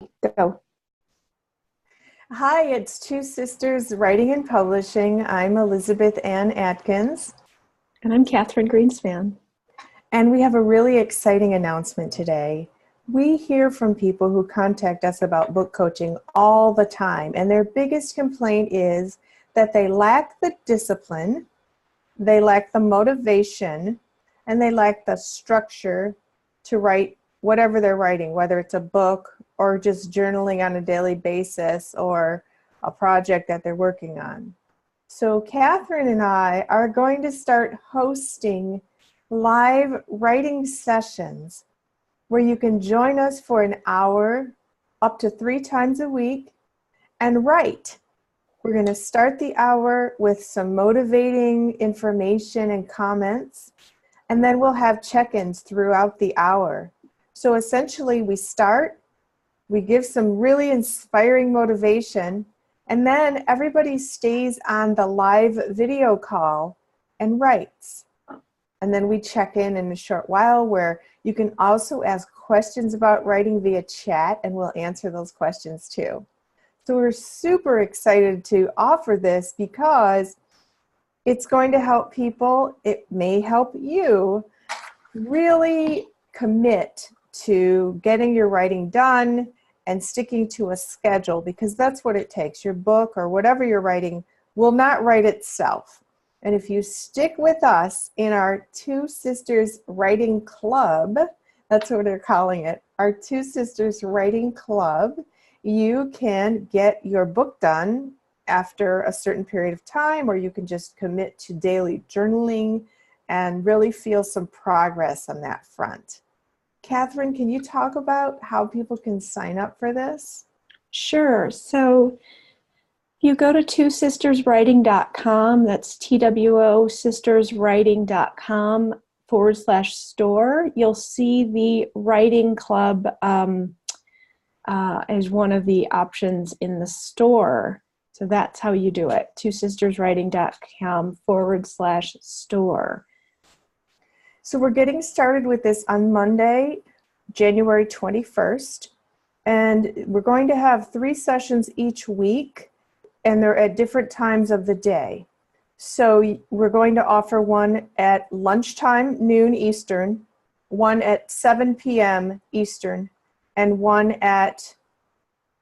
Go. Hi, it's Two Sisters Writing and Publishing. I'm Elizabeth Ann Atkins, And I'm Catherine Greenspan. and we have a really exciting announcement today. We hear from people who contact us about book coaching all the time, and their biggest complaint is that they lack the discipline, they lack the motivation, and they lack the structure to write whatever they're writing, whether it's a book or just journaling on a daily basis or a project that they're working on. So Catherine and I are going to start hosting live writing sessions where you can join us for an hour up to 3 times a week and write. We're going to start the hour with some motivating information and comments, and then we'll have check-ins throughout the hour. So essentially we start, we give some really inspiring motivation, and then everybody stays on the live video call and writes. And then we check in a short while where you can also ask questions about writing via chat, and we'll answer those questions too. So we're super excited to offer this because it's going to help people. It may help you really commit to getting your writing done and sticking to a schedule, because that's what it takes. Your book or whatever you're writing will not write itself. And if you stick with us in our Two Sisters Writing Club, that's what they're calling it, our Two Sisters Writing Club, you can get your book done after a certain period of time, or you can just commit to daily journaling and really feel some progress on that front. Catherine, can you talk about how people can sign up for this? Sure. So you go to twosisterswriting.com. That's TWO sisterswriting.com/store. You'll see the writing club as one of the options in the store. So that's how you do it. twosisterswriting.com/store. So we're getting started with this on Monday, January 21st, and we're going to have 3 sessions each week, and they're at different times of the day. So we're going to offer one at lunchtime, noon Eastern, one at 7 p.m. Eastern, and one at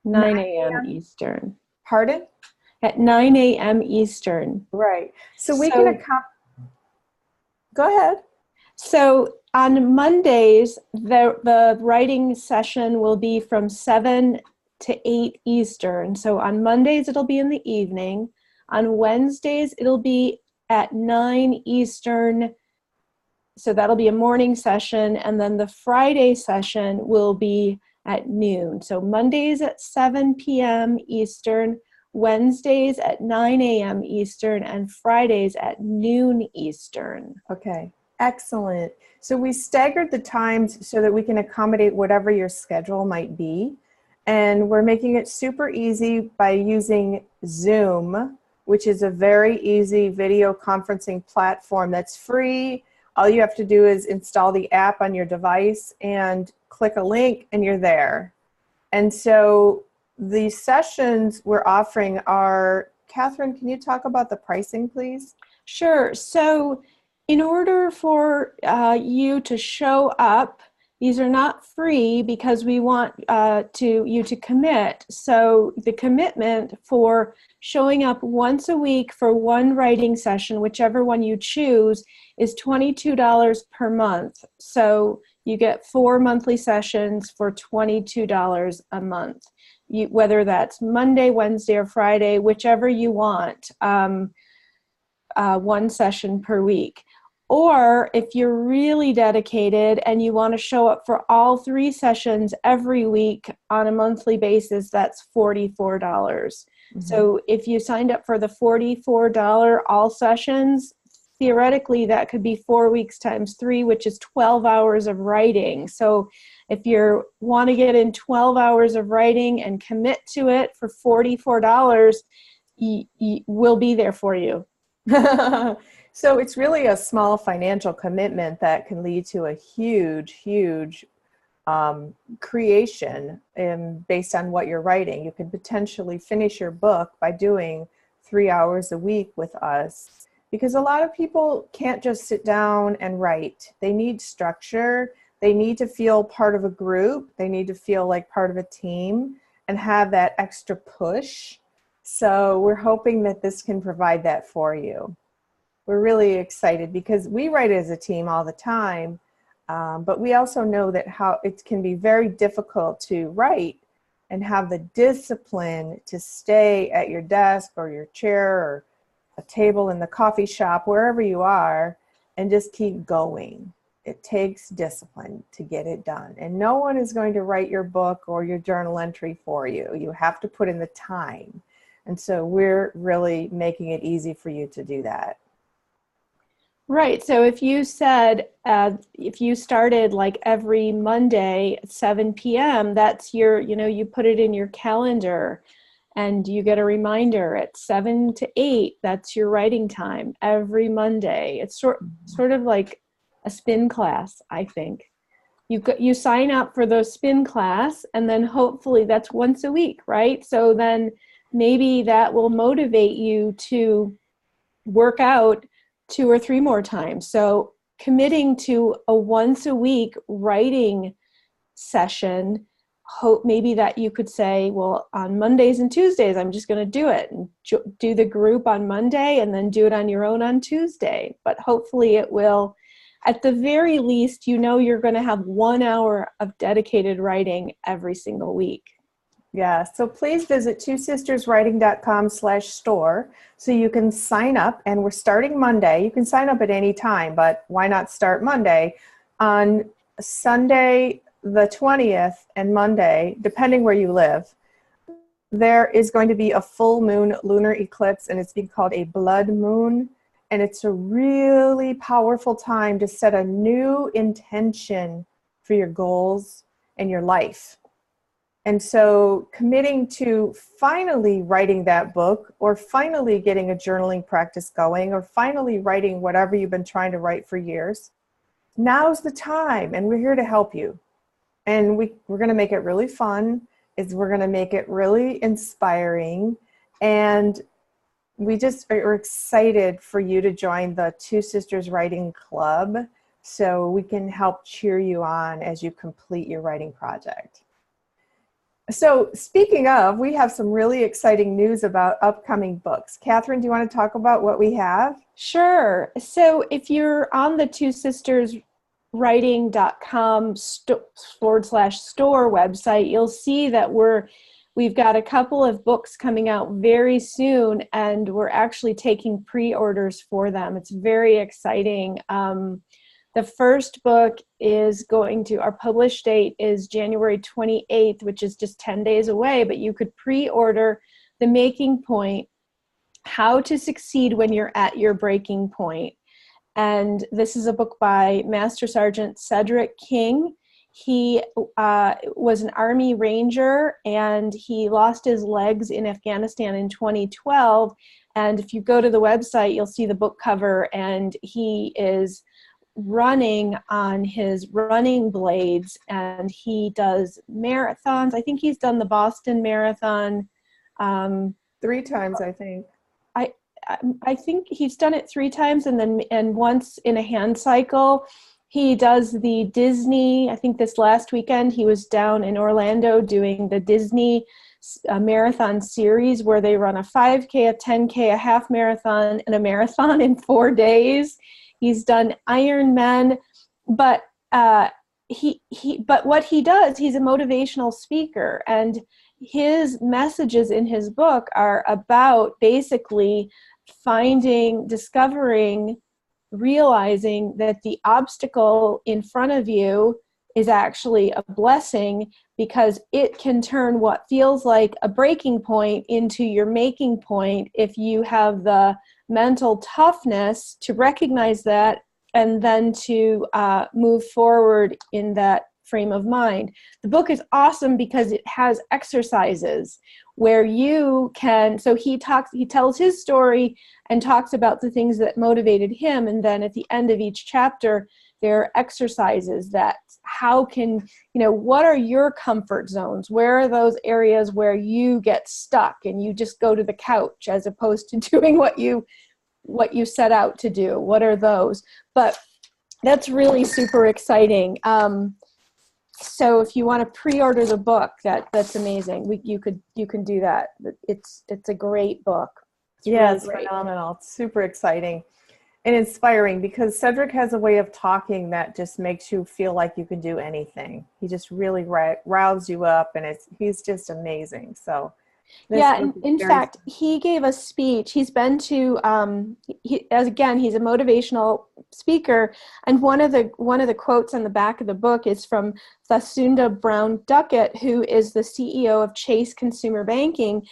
9 a.m. Eastern. Pardon? At 9 a.m. Eastern. Right. So we can go ahead. So on Mondays, the writing session will be from 7 to 8 Eastern. So on Mondays, it'll be in the evening. On Wednesdays, it'll be at 9 Eastern. So that'll be a morning session. And then the Friday session will be at noon. So Mondays at 7 p.m. Eastern, Wednesdays at 9 a.m. Eastern, and Fridays at noon Eastern. Okay. Excellent. So we staggered the times so that we can accommodate whatever your schedule might be. And we're making it super easy by using Zoom, which is a very easy video conferencing platform that's free. All you have to do is install the app on your device and click a link and you're there. And so the sessions we're offering are, Catherine, can you talk about the pricing, please? Sure. So in order for you to show up, these are not free because we want you to commit. So the commitment for showing up once a week for one writing session, whichever one you choose, is $22 per month. So you get 4 monthly sessions for $22 a month. Whether that's Monday, Wednesday, or Friday, whichever you want, one session per week. Or if you're really dedicated and you want to show up for all 3 sessions every week on a monthly basis, that's $44. Mm-hmm. So if you signed up for the $44 all sessions, theoretically that could be 4 weeks times 3, which is 12 hours of writing. So if you want to get in 12 hours of writing and commit to it for $44, we'll be there for you. So it's really a small financial commitment that can lead to a huge, huge creation based on what you're writing. You can potentially finish your book by doing 3 hours a week with us, because a lot of people can't just sit down and write. They need structure. They need to feel part of a group. They need to feel like part of a team and have that extra push. So we're hoping that this can provide that for you. We're really excited because we write as a team all the time, but we also know that how it can be very difficult to write and have the discipline to stay at your desk or your chair or a table in the coffee shop, wherever you are, and just keep going. It takes discipline to get it done. And no one is going to write your book or your journal entry for you. You have to put in the time. And so we're really making it easy for you to do that. Right. So if you said, if you started like every Monday at 7 p.m., that's your, you put it in your calendar and you get a reminder at 7 to 8, that's your writing time every Monday. It's sort of like a spin class, I think. You sign up for the spin class, and then hopefully that's once a week, right? So then maybe that will motivate you to work out 2 or 3 more times. So committing to a once a week writing session, hope maybe that you could say, well, on Mondays and Tuesdays, I'm just going to do it and do the group on Monday and then do it on your own on Tuesday. But hopefully it will, at the very least, you're going to have 1 hour of dedicated writing every single week. Yeah, so please visit twosisterswriting.com/store so you can sign up, and we're starting Monday. You can sign up at any time, but why not start Monday? On Sunday the 20th and Monday, depending where you live, there is going to be a full moon lunar eclipse, and it's being called a blood moon, and it's a really powerful time to set a new intention for your goals and your life. And so committing to finally writing that book, or finally getting a journaling practice going, or finally writing whatever you've been trying to write for years, now's the time, and we're here to help you. And we're going to make it really fun. We're going to make it really inspiring. And we just are excited for you to join the Two Sisters Writing Club so we can help cheer you on as you complete your writing project. So speaking of, we have some really exciting news about upcoming books. Catherine, do you want to talk about what we have? Sure. So if you're on the twosisterswriting.com/store website, you'll see that we've got a couple of books coming out very soon, and we're actually taking pre-orders for them. It's very exciting. The first book is our published date is January 28th, which is just 10 days away, but you could pre-order The Making Point, How to Succeed When You're at Your Breaking Point. And this is a book by Master Sergeant Cedric King. He was an Army Ranger, and he lost his legs in Afghanistan in 2012. And if you go to the website, you'll see the book cover, and he is running on his running blades, and he does marathons. I think he's done the Boston Marathon 3 times, I think. I think he's done it 3 times, and once in a hand cycle. He does the Disney, I think this last weekend he was down in Orlando doing the Disney marathon series, where they run a 5K, a 10K, a half marathon, and a marathon in 4 days. He's done Ironman, but but what he does, he's a motivational speaker, and his messages in his book are about basically discovering, realizing that the obstacle in front of you is actually a blessing, because it can turn what feels like a breaking point into your making point if you have the mental toughness to recognize that and then to move forward in that frame of mind. The book is awesome because it has exercises where you can, so he tells his story and talks about the things that motivated him, and then at the end of each chapter There are exercises that how can, what are your comfort zones? Where are those areas where you get stuck and you just go to the couch as opposed to doing what you set out to do? What are those? But that's really super exciting. So if you want to pre-order the book, that's amazing. You can do that. It's a great book. It's phenomenal. It's super exciting and inspiring because Cedric has a way of talking that just makes you feel like you can do anything. He just really riles you up, and he's just amazing. So in fact, he gave a speech. He's been to he's a motivational speaker, and one of the quotes on the back of the book is from Thasunda Brown Duckett, who is the CEO of Chase Consumer Banking,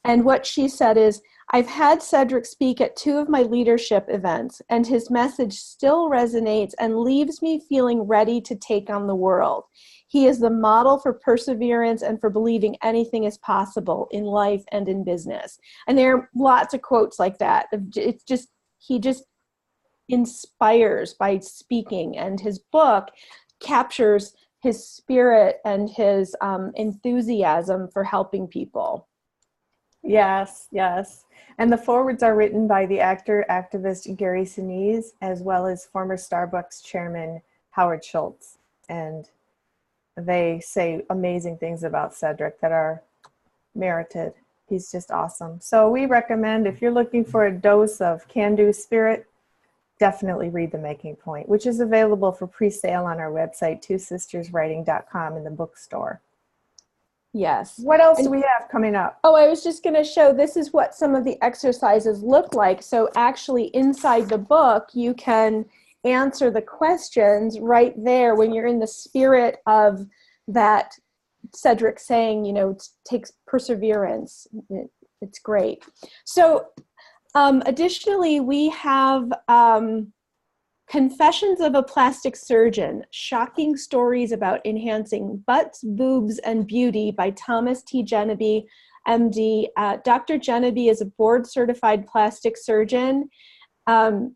and what she said is, "I've had Cedric speak at 2 of my leadership events, and his message still resonates and leaves me feeling ready to take on the world. He is the model for perseverance and for believing anything is possible in life and in business." And there are lots of quotes like that. He just inspires by speaking, and his book captures his spirit and his enthusiasm for helping people. Yes. And the forwards are written by the actor-activist Gary Sinise, as well as former Starbucks chairman Howard Schultz. And they say amazing things about Cedric that are merited. He's just awesome. So we recommend, if you're looking for a dose of can-do spirit, definitely read The Making Point, which is available for pre-sale on our website, twosisterswriting.com, in the bookstore. Yes. What else do we have coming up? Oh, I was just going to show, this is what some of the exercises look like. So actually inside the book, you can answer the questions right there when you're in the spirit of that Cedric saying, it takes perseverance. It's great. So additionally, we have Confessions of a Plastic Surgeon, Shocking Stories About Enhancing Butts, Boobs, and Beauty by Thomas T. Jeneby, MD. Dr. Jeneby is a board-certified plastic surgeon, and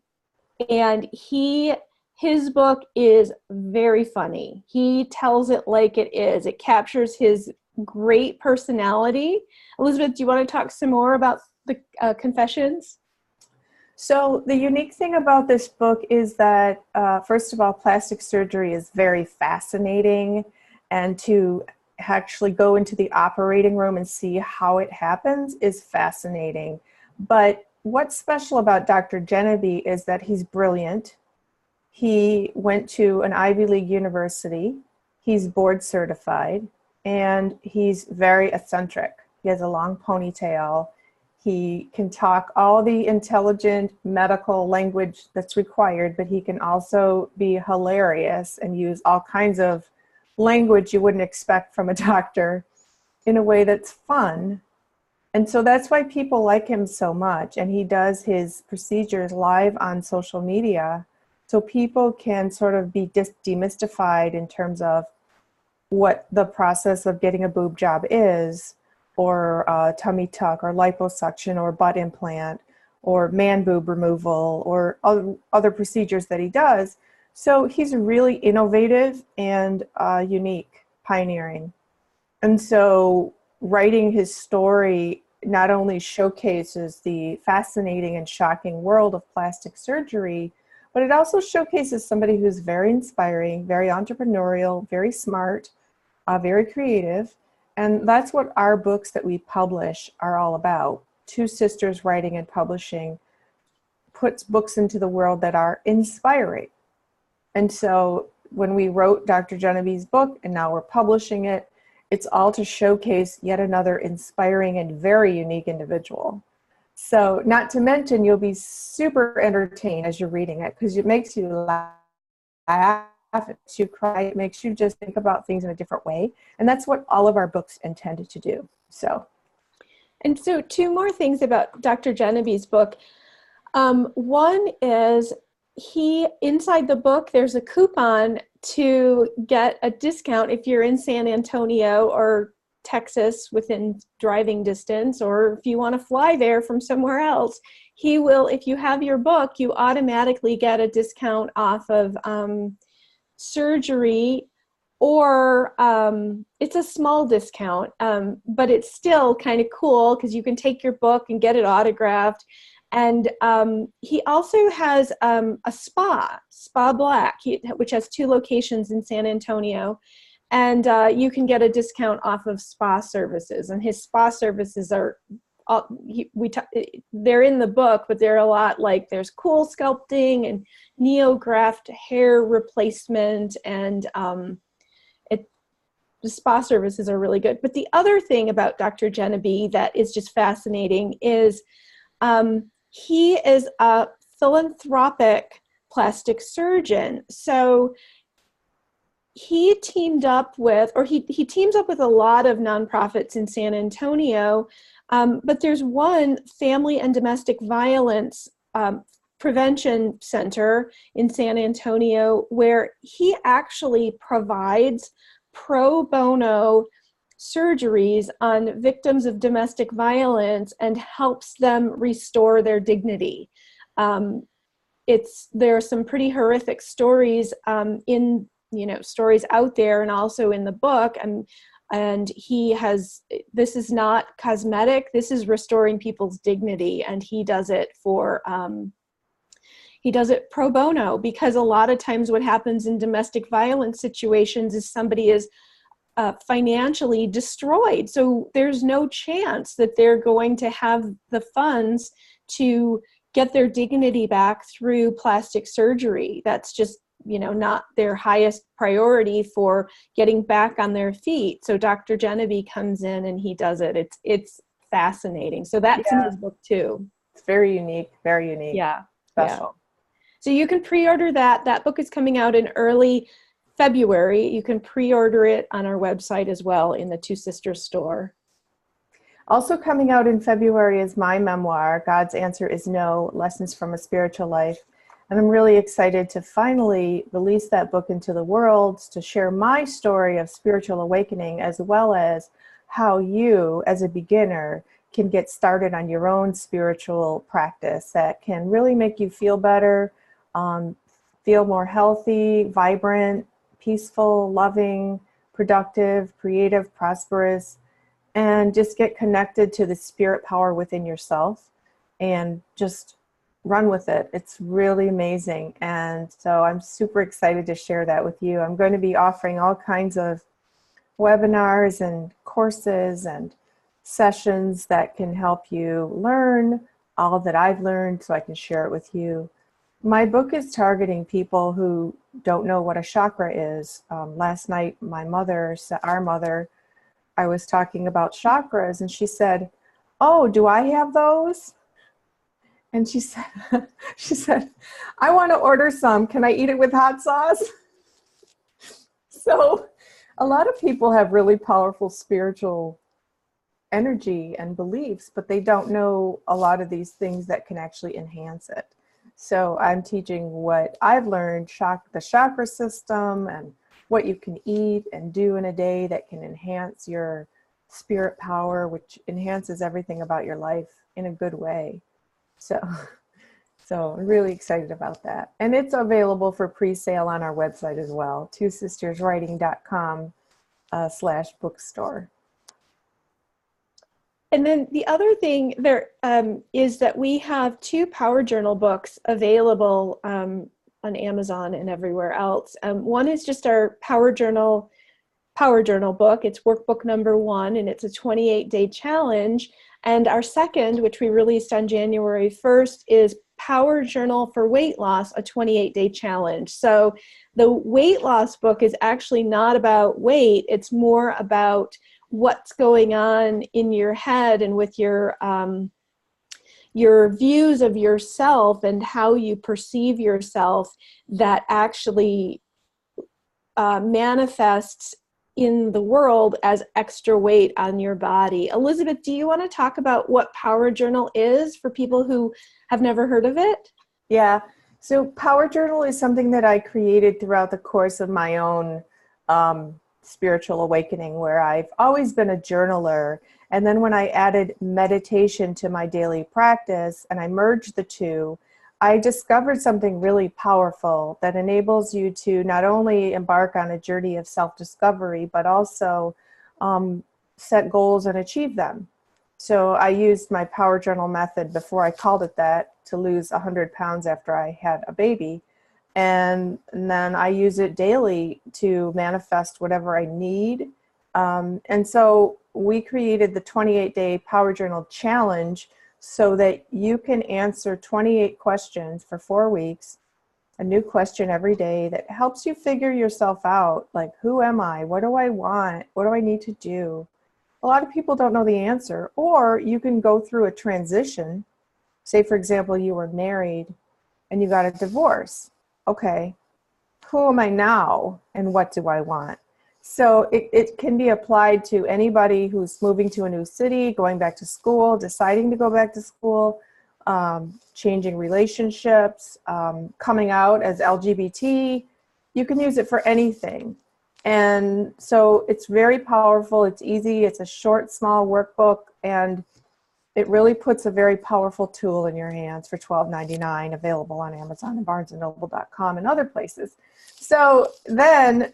his book is very funny. He tells it like it is. It captures his great personality. Elizabeth, do you want to talk some more about the Confessions? So the unique thing about this book is that, first of all, plastic surgery is very fascinating, and to actually go into the operating room and see how it happens is fascinating. But what's special about Dr. Jeneby is that he's brilliant. He went to an Ivy League university. He's board certified, and he's very eccentric. He has a long ponytail. He can talk all the intelligent medical language that's required, but he can also be hilarious and use all kinds of language you wouldn't expect from a doctor in a way that's fun. And so that's why people like him so much. And he does his procedures live on social media, so people can sort of be demystified in terms of what the process of getting a boob job is, or tummy tuck, or liposuction, or butt implant, or man boob removal, or other procedures that he does. So he's really innovative and unique, pioneering. And so writing his story not only showcases the fascinating and shocking world of plastic surgery, but it also showcases somebody who's very inspiring, very entrepreneurial, very smart, very creative. And that's what our books that we publish are all about. Two Sisters Writing and Publishing puts books into the world that are inspiring. And so when we wrote Dr. Jeneby's book, and now we're publishing it, it's all to showcase yet another inspiring and very unique individual. So not to mention, you'll be super entertained as you're reading it, because it makes you laugh, it makes you cry, it makes you just think about things in a different way. And that's what all of our books intended to do. And so 2 more things about Dr. Jeneby's book. One is inside the book, there's a coupon to get a discount if you're in San Antonio or Texas within driving distance, or if you want to fly there from somewhere else, he will, if you have your book, you automatically get a discount off of surgery, or it's a small discount, but it's still kind of cool because you can take your book and get it autographed. And he also has a Spa Black, which has 2 locations in San Antonio. And you can get a discount off of spa services. And his spa services are, they're in the book, but they're a lot like, there's cool sculpting and neograft hair replacement, and the spa services are really good. But the other thing about Dr. Jeneby that is just fascinating is he is a philanthropic plastic surgeon. So he teamed up with, or he teams up with a lot of nonprofits in San Antonio, but there's one family and domestic violence prevention center in San Antonio where he actually provides pro bono surgeries on victims of domestic violence and helps them restore their dignity. There are some pretty horrific stories stories out there and also in the book, and he has, this is not cosmetic, this is restoring people's dignity, and he does it pro bono, because a lot of times what happens in domestic violence situations is somebody is financially destroyed, so there's no chance that they're going to have the funds to get their dignity back through plastic surgery. That's just not their highest priority for getting back on their feet. So Dr. Jeneby comes in and he does it. It's fascinating. So that's in his book too. It's very unique, very unique. Yeah. Special. Yeah. So you can pre-order that. That book is coming out in early February. You can pre-order it on our website as well in the Two Sisters store. Also coming out in February is my memoir, God's Answer is No, Lessons from a Spiritual Life. And I'm really excited to finally release that book into the world, to share my story of spiritual awakening, as well as how you, as a beginner, can get started on your own spiritual practice that can really make you feel better, feel more healthy, vibrant, peaceful, loving, productive, creative, prosperous, and just get connected to the spirit power within yourself and just run with it. It's really amazing. And so I'm super excited to share that with you. I'm going to be offering all kinds of webinars and courses and sessions that can help you learn all that I've learned so I can share it with you. My book is targeting people who don't know what a chakra is. Last night, our mother, I was talking about chakras, and she said, "Oh, do I have those?" And she said, "I want to order some. Can I eat it with hot sauce?" So a lot of people have really powerful spiritual energy and beliefs, but they don't know a lot of these things that can actually enhance it. So I'm teaching what I've learned, the chakra system, and what you can eat and do in a day that can enhance your spirit power, which enhances everything about your life in a good way. So I'm really excited about that. And it's available for pre-sale on our website as well, twosisterswriting.com/bookstore. And then the other thing there is that we have 2 Power Journal books available on Amazon and everywhere else. One is just our Power Journal book. It's workbook number 1, and it's a 28-day challenge. And our second, which we released on January 1st, is Power Journal for Weight Loss, a 28-day challenge. So the weight loss book is actually not about weight. It's more about what's going on in your head and with your views of yourself and how you perceive yourself that actually manifests in the world as extra weight on your body. Elizabeth, do you want to talk about what Power Journal is for people who have never heard of it? Yeah. So Power Journal is something that I created throughout the course of my own spiritual awakening, where I've always been a journaler. And then when I added meditation to my daily practice and I merged the two, I discovered something really powerful that enables you to not only embark on a journey of self-discovery, but also set goals and achieve them. So I used my Power Journal method before I called it that to lose 100 pounds after I had a baby. And then I use it daily to manifest whatever I need. And so we created the 28-day Power Journal Challenge so that you can answer 28 questions for 4 weeks, a new question every day that helps you figure yourself out. Like, who am I? What do I want? What do I need to do? A lot of people don't know the answer. Or you can go through a transition. Say, for example, you were married and you got a divorce. Okay, who am I now and what do I want? So it can be applied to anybody who's moving to a new city, going back to school, deciding to go back to school, changing relationships, coming out as LGBT. You can use it for anything. And so it's very powerful. It's easy. It's a short, small workbook, and it really puts a very powerful tool in your hands for $12.99, available on Amazon and BarnesandNoble.com and other places. So then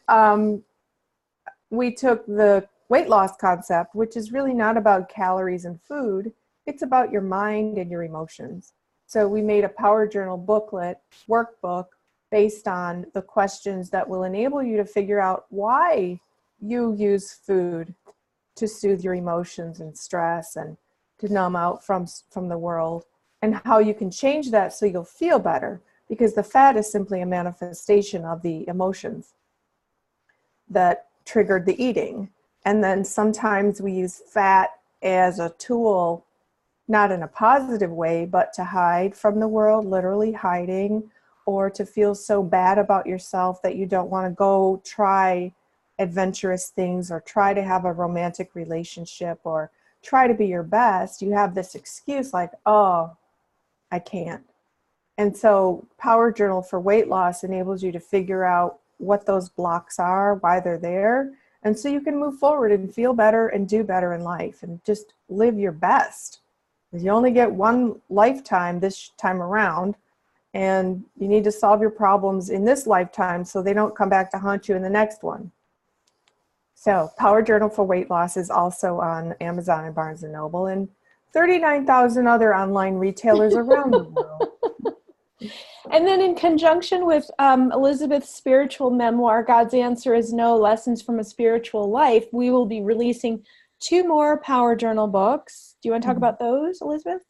we took the weight loss concept, which is really not about calories and food. It's about your mind and your emotions. So we made a Power Journal booklet, workbook, based on the questions that will enable you to figure out why you use food to soothe your emotions and stress and to numb out from the world, and how you can change that so you'll feel better, because the fat is simply a manifestation of the emotions that triggered the eating. And then sometimes we use fat as a tool, not in a positive way, but to hide from the world, literally hiding, or to feel so bad about yourself that you don't want to go try adventurous things or try to have a romantic relationship or try to be your best. You have this excuse like, oh, I can't. And so Power Journal for weight loss enables you to figure out what those blocks are, why they're there, and so you can move forward and feel better and do better in life and just live your best. Because you only get one lifetime this time around, and you need to solve your problems in this lifetime so they don't come back to haunt you in the next one. So Power Journal for weight loss is also on Amazon and Barnes & Noble and 39,000 other online retailers around the world. And then in conjunction with Elizabeth's spiritual memoir, God's Answer is No: Lessons from a Spiritual Life, we will be releasing 2 more Power Journal books. Do you want to talk about those, Elizabeth?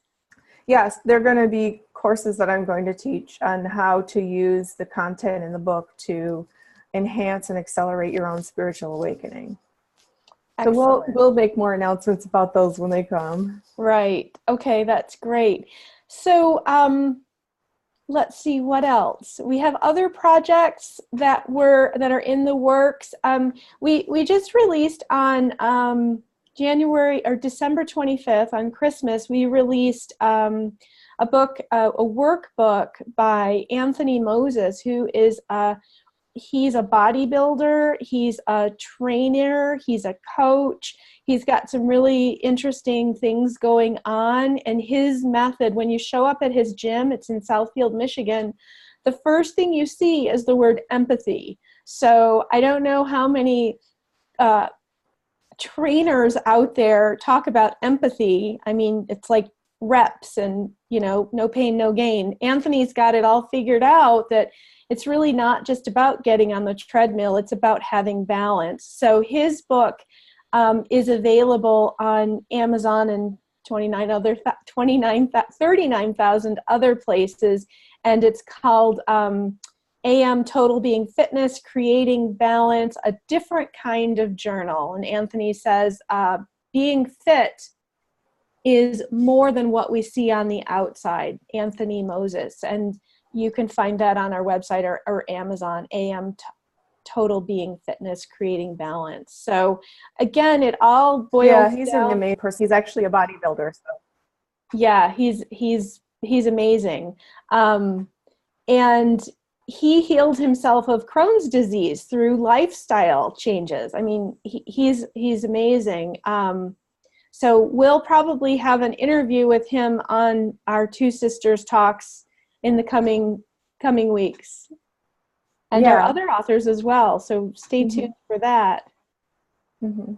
Yes, they're going to be courses that I'm going to teach on how to use the content in the book to enhance and accelerate your own spiritual awakening. Excellent. So we'll make more announcements about those when they come. Right. Okay, that's great. So let's see what else. We have other projects that are in the works. We just released on December 25th, on Christmas, we released a workbook by Anthony Moses, who is he's a bodybuilder, he's a trainer, he's a coach. He's got some really interesting things going on. And his method, when you show up at his gym, it's in Southfield, Michigan, the first thing you see is the word empathy. So I don't know how many trainers out there talk about empathy. I mean, it's like reps and, no pain, no gain. Anthony's got it all figured out that it's really not just about getting on the treadmill. It's about having balance. So his book is available on Amazon and 39,000 other places. And it's called AM Total Being Fitness, Creating Balance, a different kind of journal. And Anthony says being fit is more than what we see on the outside, Anthony Moses. And you can find that on our website or Amazon, AM Total Being Fitness, Creating Balance. So again, it all boils down. Yeah, he's an amazing person. He's actually a bodybuilder. So. Yeah, he's amazing. And he healed himself of Crohn's disease through lifestyle changes. I mean, he's amazing. So we'll probably have an interview with him on our Two Sisters Talks in the coming weeks, and our other authors as well. So stay tuned for that. Mm-hmm.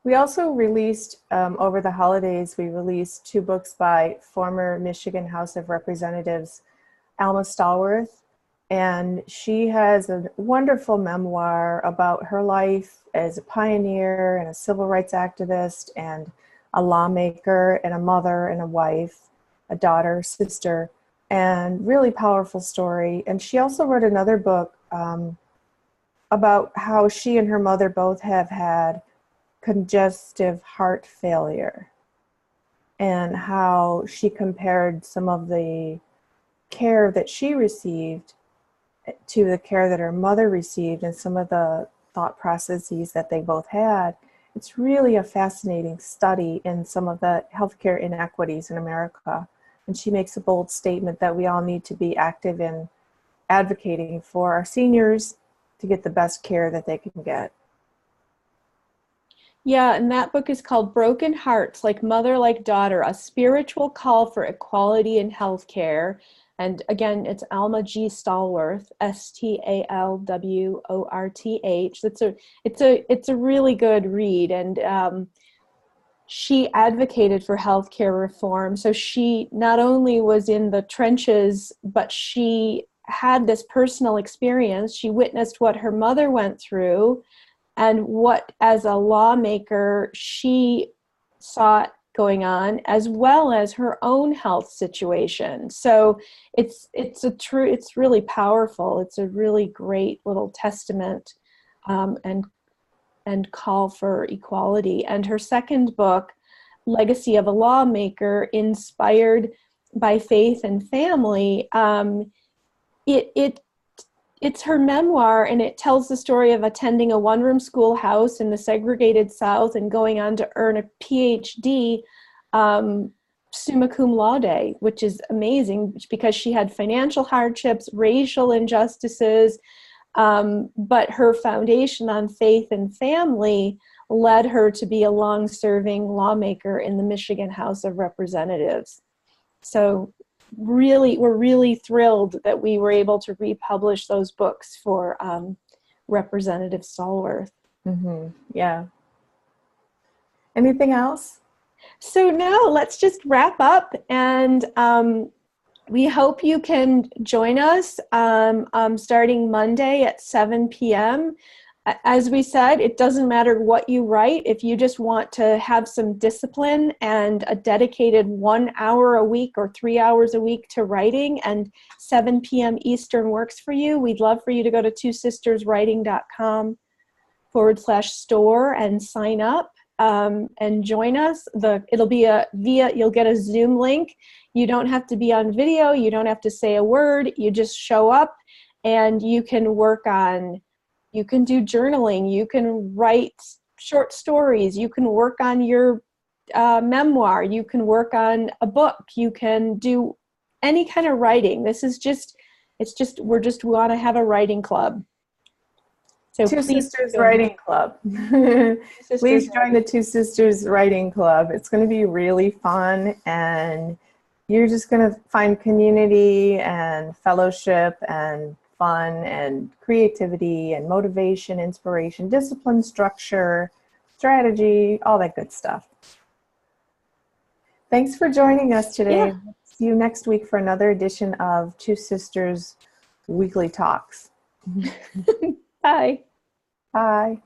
We also released, over the holidays, we released 2 books by former Michigan House of Representatives, Alma Stallworth, and she has a wonderful memoir about her life as a pioneer and a civil rights activist and a lawmaker and a mother and a wife, a daughter, sister, and really powerful story. And she also wrote another book about how she and her mother both have had congestive heart failure, and how she compared some of the care that she received to the care that her mother received and some of the thought processes that they both had. It's really a fascinating study in some of the healthcare inequities in America. And she makes a bold statement that we all need to be active in advocating for our seniors to get the best care that they can get. Yeah, and that book is called Broken Hearts, Like Mother, Like Daughter, A Spiritual Call for Equality in Healthcare. And again, it's Alma G. Stallworth, Stallworth. It's a really good read, and she advocated for healthcare reform. So she not only was in the trenches, but she had this personal experience. She witnessed what her mother went through, and what, as a lawmaker, she saw going on, as well as her own health situation. So it's really powerful. It's a really great little testament and call for equality. And her second book, Legacy of a Lawmaker, Inspired by Faith and Family, it's her memoir, and it tells the story of attending a one-room schoolhouse in the segregated South and going on to earn a PhD summa cum laude, which is amazing because she had financial hardships, racial injustices, but her foundation on faith and family led her to be a long-serving lawmaker in the Michigan House of Representatives. So we're really thrilled that we were able to republish those books for Representative Stallworth. Mm-hmm. Yeah. Anything else? So no, let's just wrap up, and we hope you can join us starting Monday at 7 p.m. As we said, it doesn't matter what you write. If you just want to have some discipline and a dedicated 1 hour a week or 3 hours a week to writing, and 7 p.m. Eastern works for you, we'd love for you to go to twosisterswriting.com/store and sign up and join us. It'll be you'll get a Zoom link. You don't have to be on video. You don't have to say a word. You just show up, and you can you can do journaling, you can write short stories, you can work on your memoir, you can work on a book, you can do any kind of writing. We want to have a writing club. So Two Sisters Writing Club. Please join the Two Sisters Writing Club. It's going to be really fun, and you're just going to find community and fellowship and fun and creativity and motivation, inspiration, discipline, structure, strategy, all that good stuff. Thanks for joining us today. Yeah. See you next week for another edition of Two Sisters Weekly Talks. Bye. Bye.